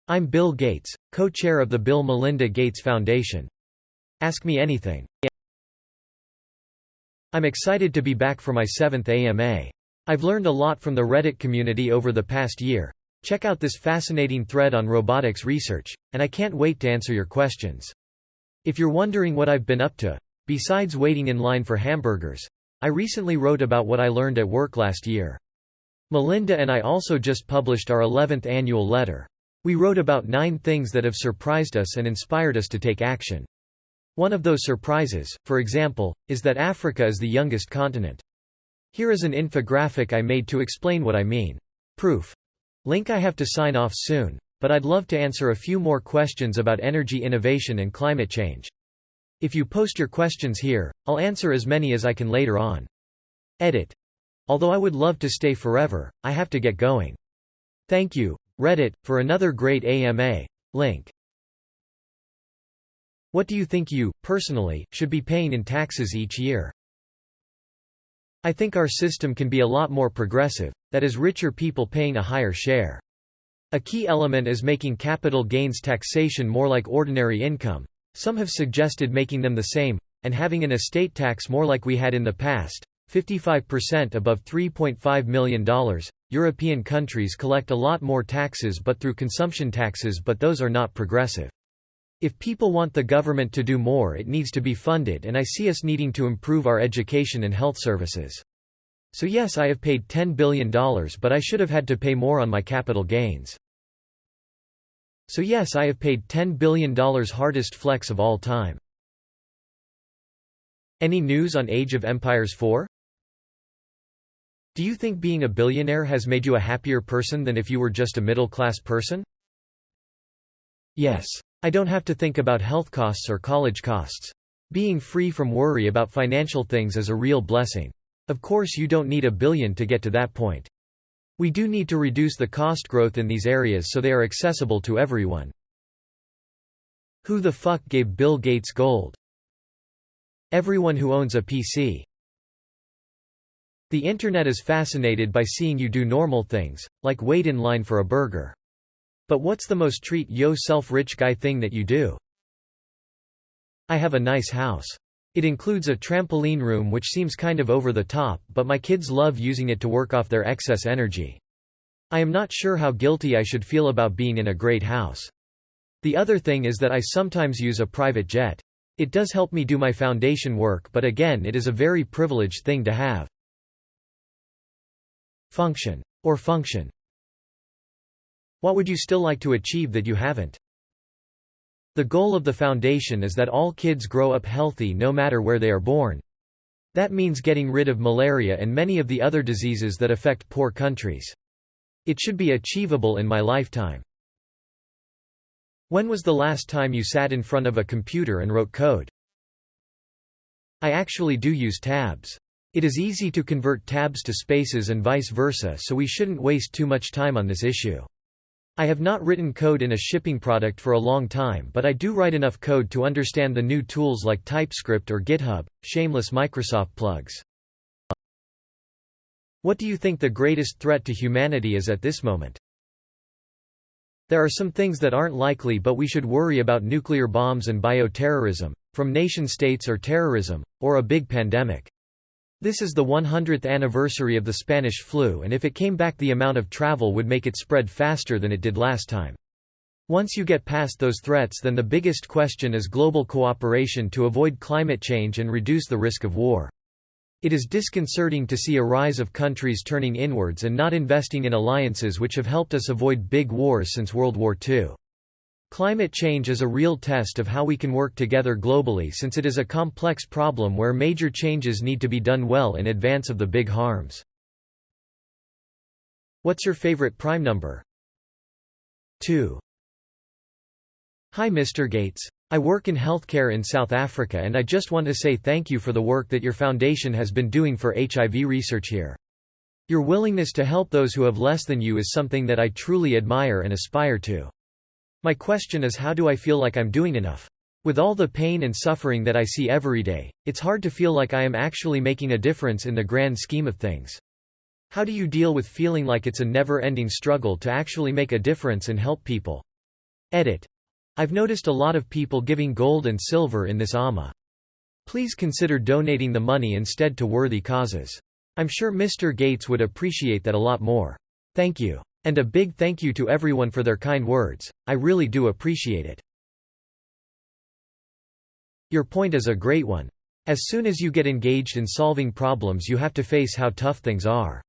I'm Bill Gates, co-chair of the Bill Melinda Gates Foundation. Ask me anything. I'm excited to be back for my 7th AMA. I've learned a lot from the Reddit community over the past year. Check out this fascinating thread on robotics research, and I can't wait to answer your questions. If you're wondering what I've been up to, besides waiting in line for hamburgers, I recently wrote about what I learned at work last year. Melinda and I also just published our 11th annual letter. We wrote about 9 things that have surprised us and inspired us to take action. One of those surprises, for example, is that Africa is the youngest continent. Here is an infographic I made to explain what I mean. Proof. Link. I have to sign off soon, but I'd love to answer a few more questions about energy innovation and climate change. If you post your questions here, I'll answer as many as I can later on. Edit. Although I would love to stay forever, I have to get going. Thank you, Reddit, for another great AMA. Link. What do you think you, personally, should be paying in taxes each year? I think our system can be a lot more progressive, that is, richer people paying a higher share. A key element is making capital gains taxation more like ordinary income. Some have suggested making them the same, and having an estate tax more like we had in the past, 55% above $3.5 million. European countries collect a lot more taxes but through consumption taxes, but those are not progressive. If people want the government to do more, it needs to be funded, and I see us needing to improve our education and health services. So yes, I have paid $10 billion, but I should have had to pay more on my capital gains. So yes, I have paid $10 billion, hardest flex of all time. Any news on Age of Empires 4? Do you think being a billionaire has made you a happier person than if you were just a middle-class person? Yes. I don't have to think about health costs or college costs. Being free from worry about financial things is a real blessing. Of course, you don't need $1 billion to get to that point. We do need to reduce the cost growth in these areas so they are accessible to everyone. Who the fuck gave Bill Gates gold? Everyone who owns a PC. The internet is fascinated by seeing you do normal things, like wait in line for a burger. But what's the most treat yourself rich guy thing that you do? I have a nice house. It includes a trampoline room which seems kind of over the top, but my kids love using it to work off their excess energy. I am not sure how guilty I should feel about being in a great house. The other thing is that I sometimes use a private jet. It does help me do my foundation work, but again, it is a very privileged thing to have. Function. Or function. What would you still like to achieve that you haven't? The goal of the foundation is that all kids grow up healthy no matter where they are born. That means getting rid of malaria and many of the other diseases that affect poor countries. It should be achievable in my lifetime. When was the last time you sat in front of a computer and wrote code? I actually do use tabs. It is easy to convert tabs to spaces and vice versa, so we shouldn't waste too much time on this issue. I have not written code in a shipping product for a long time, but I do write enough code to understand the new tools like TypeScript or GitHub. Shameless Microsoft plugs. What do you think the greatest threat to humanity is at this moment? There are some things that aren't likely, but we should worry about nuclear bombs and bioterrorism, from nation-states or terrorism, or a big pandemic. This is the 100th anniversary of the Spanish flu, and if it came back, the amount of travel would make it spread faster than it did last time. Once you get past those threats, then the biggest question is global cooperation to avoid climate change and reduce the risk of war. It is disconcerting to see a rise of countries turning inwards and not investing in alliances which have helped us avoid big wars since World War II. Climate change is a real test of how we can work together globally, since it is a complex problem where major changes need to be done well in advance of the big harms. What's your favorite prime number? 2. Hi Mr. Gates. I work in healthcare in South Africa, and I just want to say thank you for the work that your foundation has been doing for HIV research here. Your willingness to help those who have less than you is something that I truly admire and aspire to. My question is, how do I feel like I'm doing enough? With all the pain and suffering that I see every day, it's hard to feel like I am actually making a difference in the grand scheme of things. How do you deal with feeling like it's a never-ending struggle to actually make a difference and help people? Edit. I've noticed a lot of people giving gold and silver in this AMA. Please consider donating the money instead to worthy causes. I'm sure Mr. Gates would appreciate that a lot more. Thank you. And a big thank you to everyone for their kind words, I really do appreciate it. Your point is a great one. As soon as you get engaged in solving problems, you have to face how tough things are.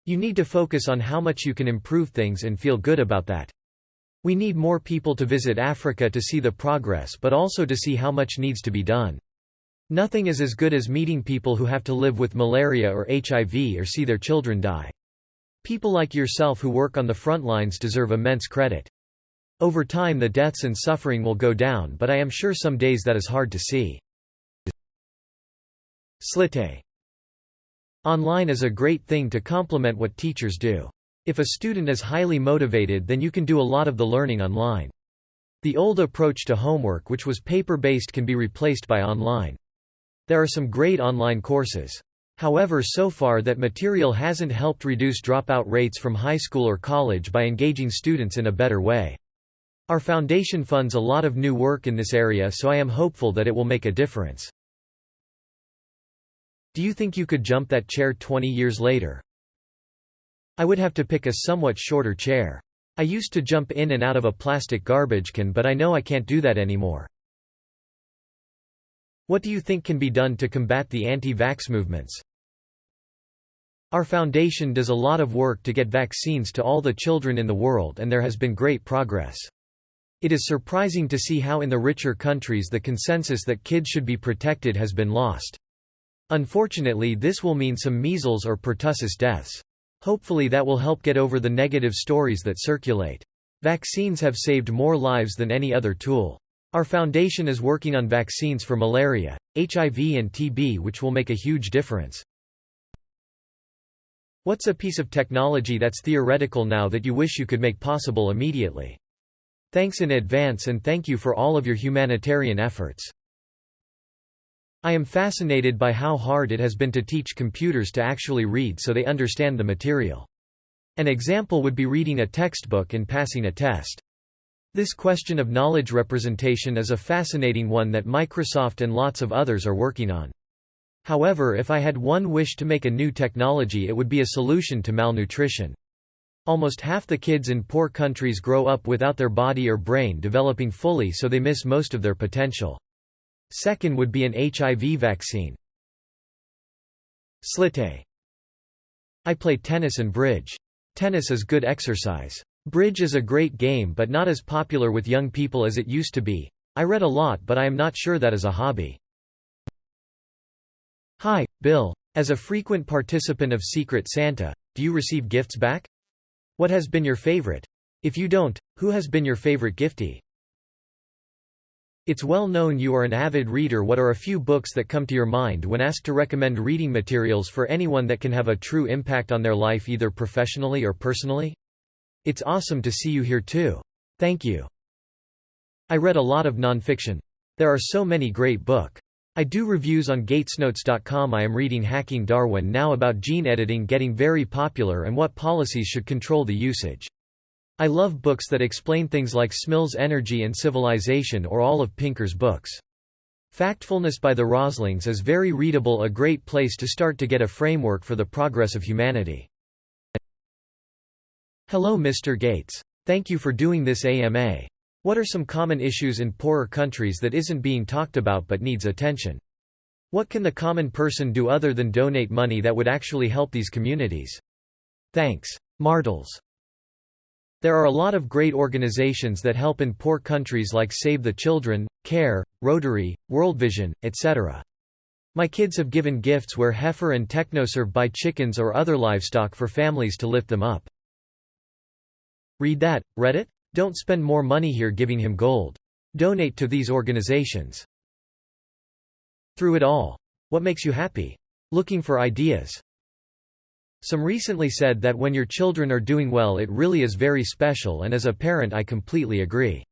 You need to focus on how much you can improve things and feel good about that. We need more people to visit Africa to see the progress, but also to see how much needs to be done. Nothing is as good as meeting people who have to live with malaria or HIV or see their children die. People like yourself who work on the front lines deserve immense credit. Over time the deaths and suffering will go down, but I am sure some days that is hard to see. Slite. Online is a great thing to complement what teachers do. If a student is highly motivated, then you can do a lot of the learning online. The old approach to homework, which was paper-based, can be replaced by online. There are some great online courses. However, so far that material hasn't helped reduce dropout rates from high school or college by engaging students in a better way. Our foundation funds a lot of new work in this area, so I am hopeful that it will make a difference. Do you think you could jump that chair 20 years later? I would have to pick a somewhat shorter chair. I used to jump in and out of a plastic garbage can, but I know I can't do that anymore. What do you think can be done to combat the anti-vax movements? Our foundation does a lot of work to get vaccines to all the children in the world, and there has been great progress. It is surprising to see how in the richer countries the consensus that kids should be protected has been lost. Unfortunately, this will mean some measles or pertussis deaths. Hopefully that will help get over the negative stories that circulate. Vaccines have saved more lives than any other tool. Our foundation is working on vaccines for malaria, HIV and TB, which will make a huge difference. What's a piece of technology that's theoretical now that you wish you could make possible immediately? Thanks in advance, and thank you for all of your humanitarian efforts. I am fascinated by how hard it has been to teach computers to actually read so they understand the material. An example would be reading a textbook and passing a test. This question of knowledge representation is a fascinating one that Microsoft and lots of others are working on. However, if I had one wish to make a new technology, it would be a solution to malnutrition. Almost half the kids in poor countries grow up without their body or brain developing fully, so they miss most of their potential. Second would be an HIV vaccine. Slite. I play tennis and bridge. Tennis is good exercise. Bridge is a great game, but not as popular with young people as it used to be. I read a lot, but I am not sure that is a hobby. Hi, Bill. As a frequent participant of Secret Santa, do you receive gifts back? What has been your favorite? If you don't, who has been your favorite giftee? It's well known you are an avid reader. What are a few books that come to your mind when asked to recommend reading materials for anyone that can have a true impact on their life, either professionally or personally? It's awesome to see you here too. Thank you. I read a lot of nonfiction. There are so many great books. I do reviews on gatesnotes.com. I am reading Hacking Darwin now, about gene editing getting very popular and what policies should control the usage. I love books that explain things like Smill's Energy and Civilization, or all of Pinker's books. Factfulness by the Roslings is very readable, a great place to start to get a framework for the progress of humanity. Hello Mr. Gates. Thank you for doing this AMA. What are some common issues in poorer countries that isn't being talked about but needs attention? What can the common person do other than donate money that would actually help these communities? Thanks. Martles. There are a lot of great organizations that help in poor countries like Save the Children, CARE, Rotary, World Vision, etc. My kids have given gifts where heifer and TechnoServe buy chickens or other livestock for families to lift them up. Read that, Reddit? Don't spend more money here giving him gold. Donate to these organizations. Through it all. What makes you happy? Looking for ideas. Some recently said that when your children are doing well, it really is very special, and as a parent I completely agree.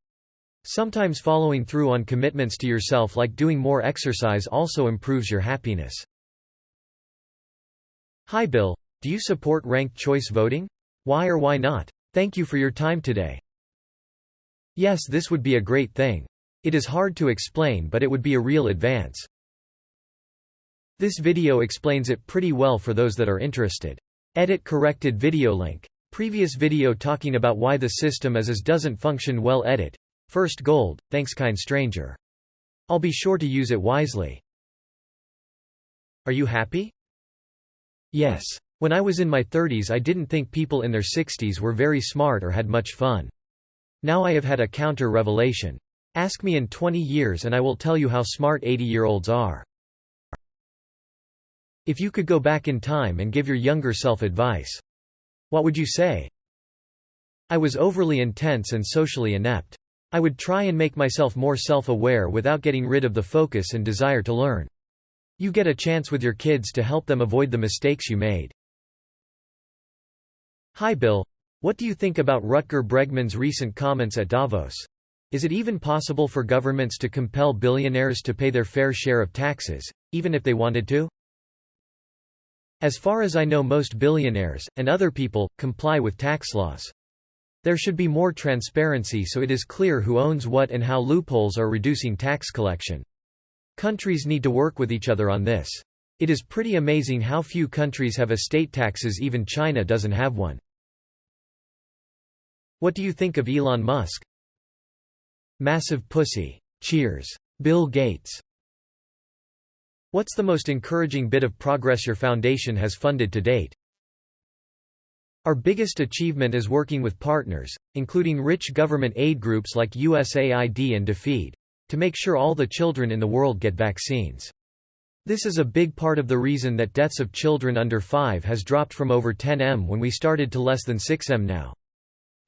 Sometimes following through on commitments to yourself, like doing more exercise, also improves your happiness. Hi Bill, do you support ranked choice voting? Why or why not? Thank you for your time today. Yes, this would be a great thing. It is hard to explain, but it would be a real advance. This video explains it pretty well for those that are interested. Edit corrected video link. Previous video talking about why the system as is doesn't function well. Edit. First gold, thanks kind stranger. I'll be sure to use it wisely. Are you happy? Yes. When I was in my 30s I didn't think people in their 60s were very smart or had much fun. Now I have had a counter-revelation. Ask me in 20 years and I will tell you how smart 80-year-olds are. If you could go back in time and give your younger self advice, what would you say? I was overly intense and socially inept. I would try and make myself more self-aware without getting rid of the focus and desire to learn. You get a chance with your kids to help them avoid the mistakes you made. Hi Bill. What do you think about Rutger Bregman's recent comments at Davos? Is it even possible for governments to compel billionaires to pay their fair share of taxes, even if they wanted to? As far as I know, most billionaires, and other people, comply with tax laws. There should be more transparency so it is clear who owns what and how loopholes are reducing tax collection. Countries need to work with each other on this. It is pretty amazing how few countries have estate taxes, even China doesn't have one. What do you think of Elon Musk? Massive pussy. Cheers. Bill Gates. What's the most encouraging bit of progress your foundation has funded to date? Our biggest achievement is working with partners, including rich government aid groups like USAID and DFID, to make sure all the children in the world get vaccines. This is a big part of the reason that deaths of children under 5 has dropped from over 10 when we started to less than 6 now.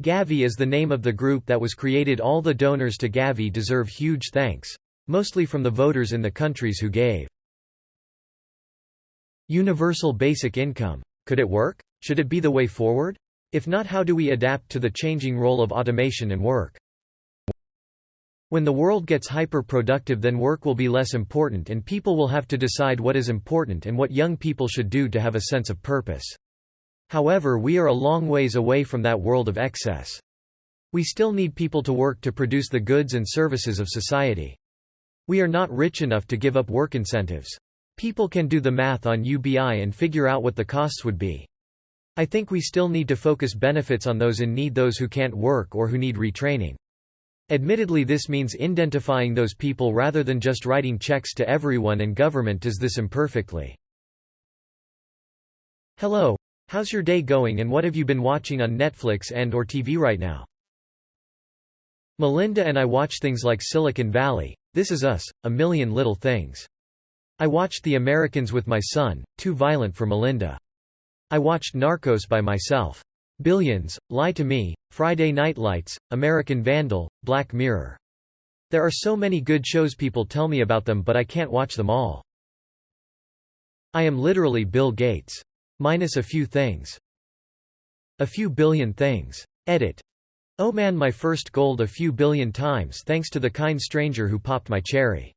Gavi is the name of the group that was created. All the donors to Gavi deserve huge thanks, mostly from the voters in the countries who gave. Universal basic income. Could it work? Should it be the way forward? If not, how do we adapt to the changing role of automation and work? When the world gets hyper-productive, then work will be less important and people will have to decide what is important and what young people should do to have a sense of purpose. However, we are a long ways away from that world of excess. We still need people to work to produce the goods and services of society. We are not rich enough to give up work incentives. People can do the math on UBI and figure out what the costs would be. I think we still need to focus benefits on those in need, those who can't work or who need retraining. Admittedly, this means identifying those people rather than just writing checks to everyone, and government does this imperfectly. Hello. How's your day going and what have you been watching on Netflix and/or TV right now? Melinda and I watch things like Silicon Valley, This Is Us, A Million Little Things. I watched The Americans with my son, too violent for Melinda. I watched Narcos by myself. Billions, Lie to Me, Friday Night Lights, American Vandal, Black Mirror. There are so many good shows, people tell me about them, but I can't watch them all. I am literally Bill Gates. Minus a few things. A few billion things. Edit. Oh man, my first gold a few billion times thanks to the kind stranger who popped my cherry.